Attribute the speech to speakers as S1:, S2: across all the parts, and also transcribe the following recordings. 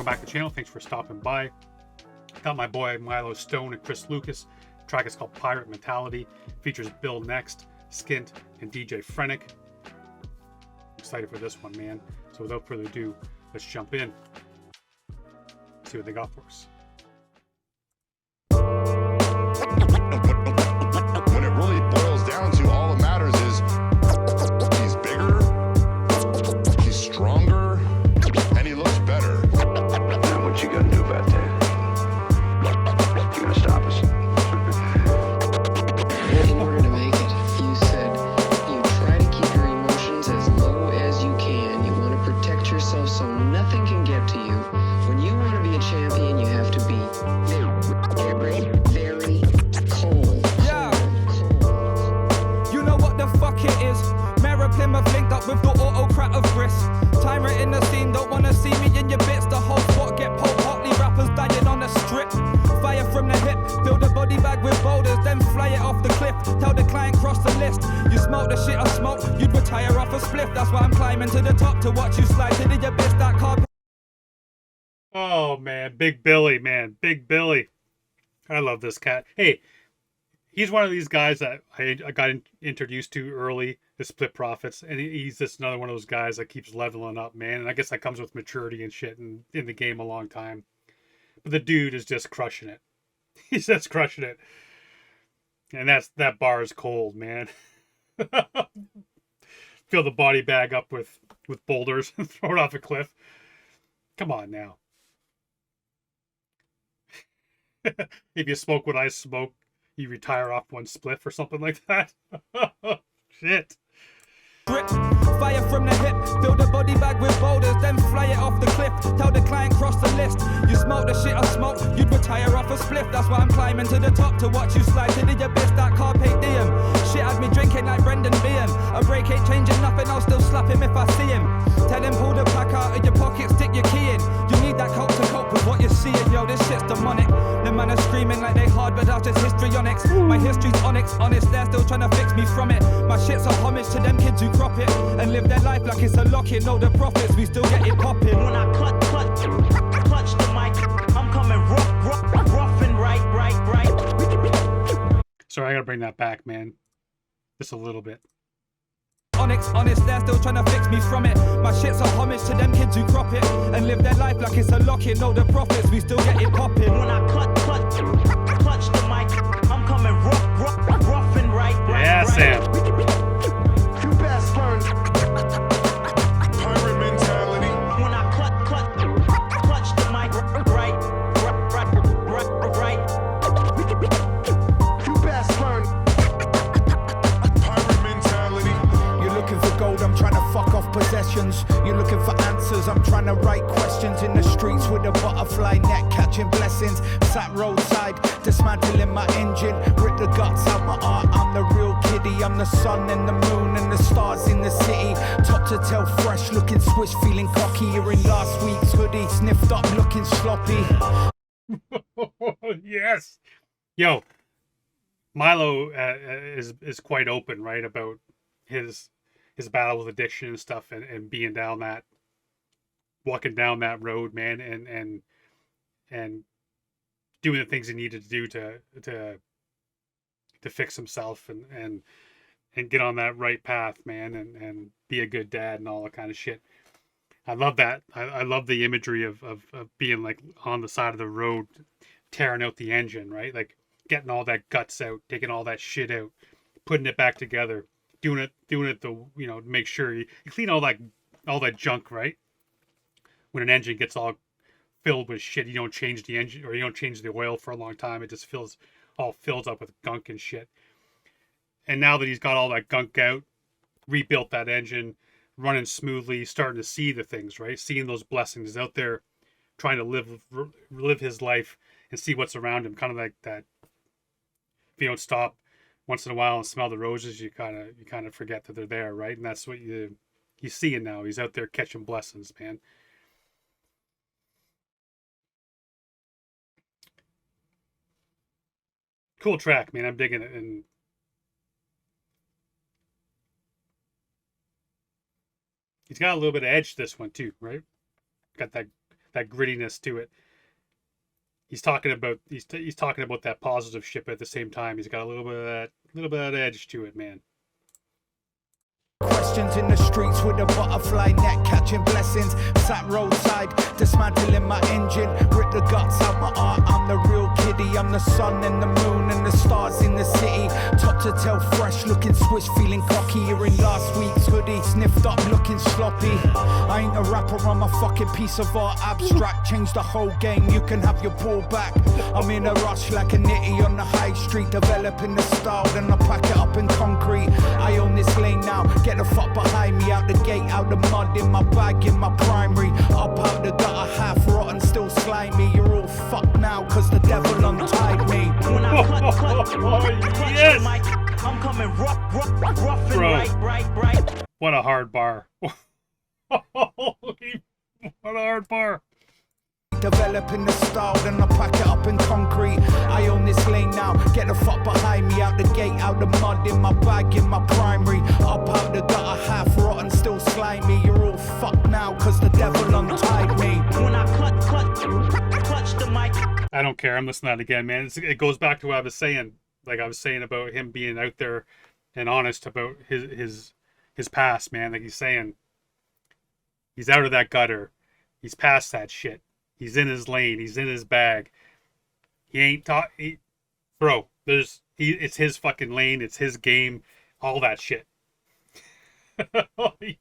S1: welcome back to the channel. Thanks for stopping by. Got my boy Mylo Stone and Chris Lucas. The track is called Pirate Mentality. Features BIL NEXT, Skint, and DJ FRENIC. Excited for this one, man. So without further ado, let's jump in. See what they got for us.
S2: When it really boils down to, all that matters is he's bigger, he's stronger, and he looks better.
S3: Now what you gonna do about that? You gonna stop us?
S4: In order to make it, you said you try to keep your emotions as low as you can. You want to protect yourself so nothing can get to you. When you want to be a champion, you have to be very, very cold.
S5: Yeah. You know what the fuck it is. Mara Plymouth linked up with the autocrat of Briss. Tyrant in the scene, don't wanna see me in your bits. The whole squad get poked, hotly rappers dying on the strip. Fire from the hip, fill the body bag with boulders, then fly it off the cliff. Tell the client cross the list. You smoke the shit I smoke, you'd retire off a spliff. That's why I'm climbing to the top to watch you slide to the abyss. That carpet.
S1: Oh man, Big Billy, man. Big Billy. I love this cat. Hey, he's one of these guys that I got introduced to early, the Split Profits, and he's just another one of those guys that keeps leveling up, man. And I guess that comes with maturity and shit, and in the game a long time. But the dude is just crushing it. He's just crushing it. And that bar is cold, man. Fill the body bag up with boulders and throw it off a cliff. Come on now. If you smoke what I smoke, you retire off one spliff or something like that. Shit.
S5: Grip, fire from the hip, fill the body bag with boulders, then fly it off the cliff. Tell the client cross the list. You smoke the shit I smoke, you'd retire off a spliff. That's why I'm climbing to the top to watch you slide to the abyss. That carpe diem. Shit had me drinking like Brendan Behan. A break ain't changing nothing, I'll still slap him if I see him. Tell him pull the pack out of your pocket, stick your key in. You need that coke to cope with what you're seeing. Yo, this shit's demonic. The man are screaming like they hard, but that's just histrionics. My history's onyx, honest, they're still trying to fix me from it. My shit's a homage to them kids who crop it and live their life like it's a lock-in. Know the profits, we still get it popping.
S6: When I clutch the mic, I'm coming rough and right.
S1: Sorry, I gotta bring that back, man. Just a little bit.
S5: Onyx, honest, they're still trying to fix me from it. My shit's a homage to them kids who crop it and live their life like it's a lock-in. Know the profits, we still get it popping.
S6: When I clutch the mic, I'm coming rough and right.
S1: Yeah, Sam.
S2: You best learn pirate mentality.
S6: When I clutch the mic, right.
S2: You best learn pirate mentality.
S7: You're looking for gold, I'm trying to fuck off possessions. You're looking for answers, I'm trying to write questions. In the streets with a butterfly net, catching blessings. Sat roadside, dismantling my engine. Rip the guts out my art, I'm the real kiddie. I'm the sun and the moon and the stars in the city. Top to tail fresh, looking swish, feeling cocky. You're in last week's hoodie, sniffed up, looking sloppy.
S1: Yes. Yo, Mylo is quite open, right, about his battle with addiction and stuff, and being down that, walking down that road, man, and doing the things he needed to do to fix himself and get on that right path, man, and be a good dad and all that kind of shit. I love that. I love the imagery of being like on the side of the road, tearing out the engine, right? Like getting all that guts out, taking all that shit out, putting it back together, doing it the, you know, make sure you clean all that junk, right? When an engine gets all filled with shit, you don't change the engine, or you don't change the oil for a long time. It just fills up with gunk and shit. And now that he's got all that gunk out, rebuilt that engine, running smoothly, starting to see the things, right? Seeing those blessings out there, trying to live his life and see what's around him. Kind of like that. If you don't stop once in a while and smell the roses, you kind of forget that they're there, right? And that's what he's seeing now. He's out there catching blessings, man. Cool track, man. I'm digging it. And he's got a little bit of edge, this one too, right? Got that that grittiness to it. He's talking about he's talking about that positive shit, but at the same time, he's got a little bit of that edge to it, man.
S7: Questions in the streets with a butterfly net, catching blessings. Sat roadside, dismantling my engine. Rip the guts out my art. I'm the real kiddie. I'm the sun and the moon and the stars in the city. Top to tail fresh, looking swish, feeling cocky. You're in last week's hoodie, sniffed up, looking sloppy. I ain't a rapper, I'm a fucking piece of art. Abstract, change the whole game. You can have your pull back. I'm in a rush like a nitty on the high street, developing the style, then I pack it up in concrete. I own this lane now. Get the fuck behind me, out the gate, out the mud, in my bag, in my primary. Up out the gutter, half rotten, still slimy. You're all fucked now, cause the devil untied me.
S6: When I clutch
S1: Yes!
S6: the mic, I'm coming rough and
S1: Bro.
S6: right.
S1: What a hard bar. What a hard bar.
S7: Developing the style, then I pack it up in concrete. I own this lane now, get the fuck behind me. Out the gate, out the mud, in my bag, in my primary. Up out the gutter, half rotten, still slimy. You're all fucked now, cause the devil untied me.
S6: When I clutch the mic.
S1: I don't care. I'm listening to that again, man. It goes back to what I was saying. Like I was saying about him being out there and honest about his past, man. Like he's saying, he's out of that gutter. He's past that shit. He's in his lane. He's in his bag. He ain't bro. It's his fucking lane. It's his game. All that shit.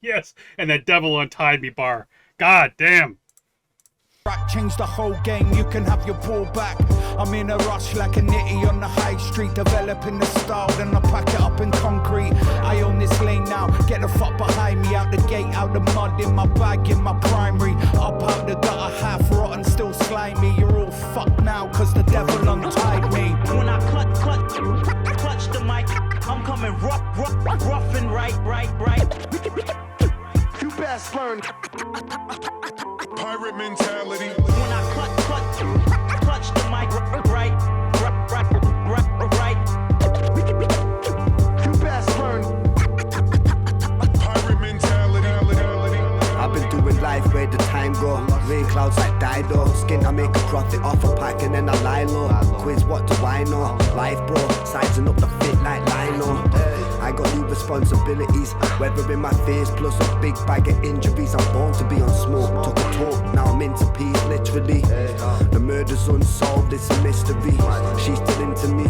S1: Yes, and that devil untied me bar. God damn.
S7: Change the whole game, you can have your pull back. I'm in a rush like a nitty on the high street, developing the style, then I pack it up in concrete. I own this lane now, get the fuck behind me. Out the gate, out the mud, in my bag, in my primary. Up out the gutter, half rotten, still slimy. You're all fucked now, cause the devil untied me.
S6: When I clutch the mic, I'm coming rough and right.
S2: You best learn pirate mentality.
S6: When I clutch the mic, right.
S2: You best learn pirate mentality.
S8: I've been doing life where the time go. Rain clouds like Dido. Skin I make a profit off a pack and then I lie low. Quiz what do I know? Life bro, sizing up the fit like Lino. I got new responsibilities, whether in my face plus a big bag of injuries. I'm born to be on smoke, took a talk, now I'm into peace, literally. The murder's unsolved, it's a mystery. She's still into me,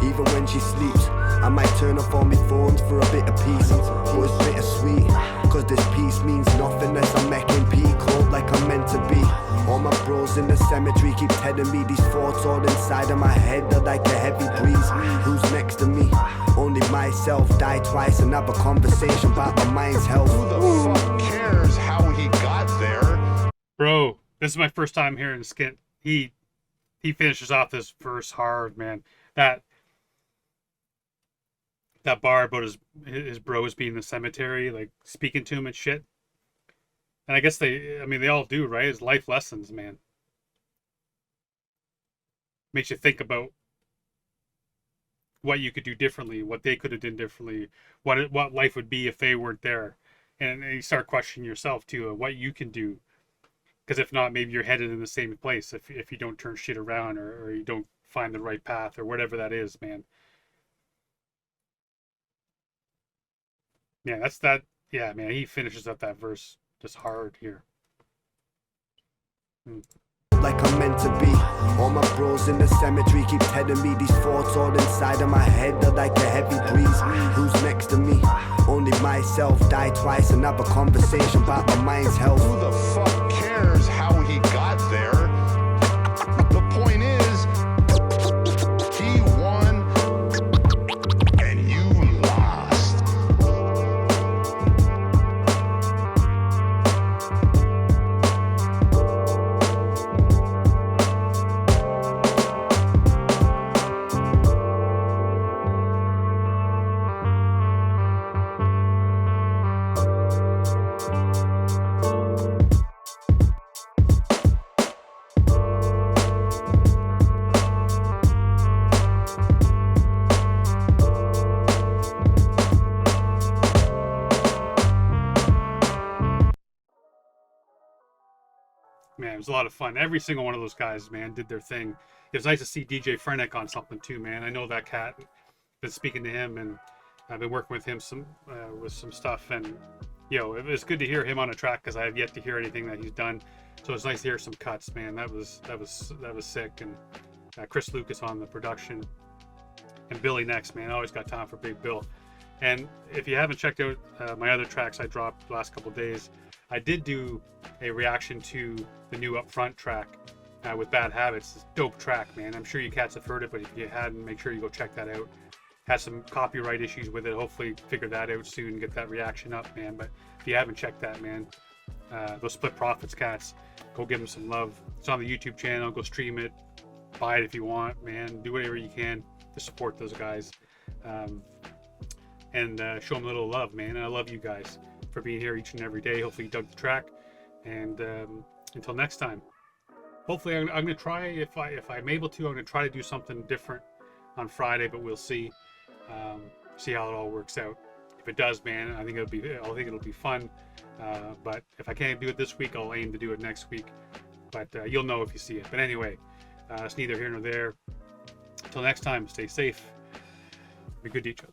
S8: even when she sleeps. I might turn off all my phones for a bit of peace. But it's bittersweet, cause this peace means nothing unless I'm making P cold like I'm meant to be. All my bros in the cemetery keep telling me these thoughts all inside of my head are like a heavy breeze. Who's next to me? Only myself. Die twice and have a conversation about my mind's health.
S2: Who the fuck cares how he got there?
S1: Bro, this is my first time hearing Skint. He finishes off this verse hard, man. That bar about his bros being in the cemetery, like speaking to him and shit. And I guess they all do, right? It's life lessons, man. Makes you think about what you could do differently, what they could have done differently, what life would be if they weren't there. And you start questioning yourself too, of what you can do. Because if not, maybe you're headed in the same place if you don't turn shit around or you don't find the right path or whatever that is, man. Yeah, yeah, man, he finishes up that verse just hard here.
S8: Like I'm meant to be. All my bros in the cemetery keep telling me these thoughts all inside of my head are like a heavy breeze. Who's next to me? Only myself. Die twice and have a conversation about my mind's health.
S2: Who the fuck cares how he got there? The point is, he won and you lost.
S1: man, it was a lot of fun. Every single one of those guys, man, did their thing. It was nice to see DJ FRENIC on something too, man. I know that cat. Been speaking to him, and I've been working with him with some stuff, and it was good to hear him on a track because I have yet to hear anything that he's done. So it's nice to hear some cuts, man. That was sick. And Chris Lucas on the production, and BIL NEXT, man. I always got time for Big Bill. And if you haven't checked out my other tracks I dropped the last couple of days, I did do a reaction to the new Upfront track with Bad Habits. It's a dope track, man. I'm sure you cats have heard it, but if you hadn't, make sure you go check that out. Has some copyright issues with it. Hopefully figure that out soon and get that reaction up, man. But if you haven't checked that, man, those Split Profits cats, go give them some love. It's on the YouTube channel. Go stream it. Buy it if you want, man. Do whatever you can to support those guys. And show them a little love, man. And I love you guys for being here each and every day. Hopefully you dug the track. And until next time, hopefully I'm going to try, if I'm able to, I'm going to try to do something different on Friday, but we'll see. See how it all works out. If it does, man, I think it'll be fun. But if I can't do it this week, I'll aim to do it next week. But you'll know if you see it. But anyway, it's neither here nor there. Until next time, stay safe. Be good to each other.